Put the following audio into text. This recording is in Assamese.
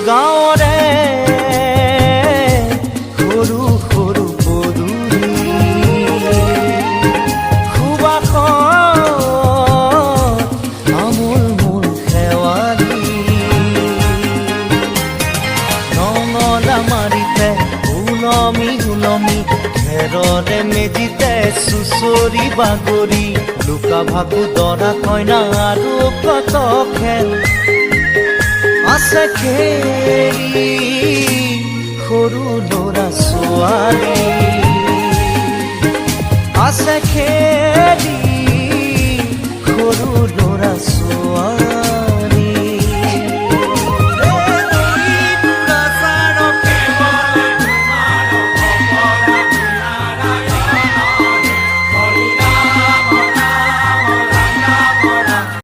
গাঁৱৰে সৰু সৰু পদূলি সুবাসত আমোল মোল শেৱালি নঙলা মাৰিতে ওলমি ওলমি খেৰৰে মেজিতে চুচৰি বাগৰি লুকা ভাকু দৰা কইনা আৰু কত খেল আছে খেলি সৰু ল'ৰা ছোৱালী আছে খেলি সৰু ল'ৰা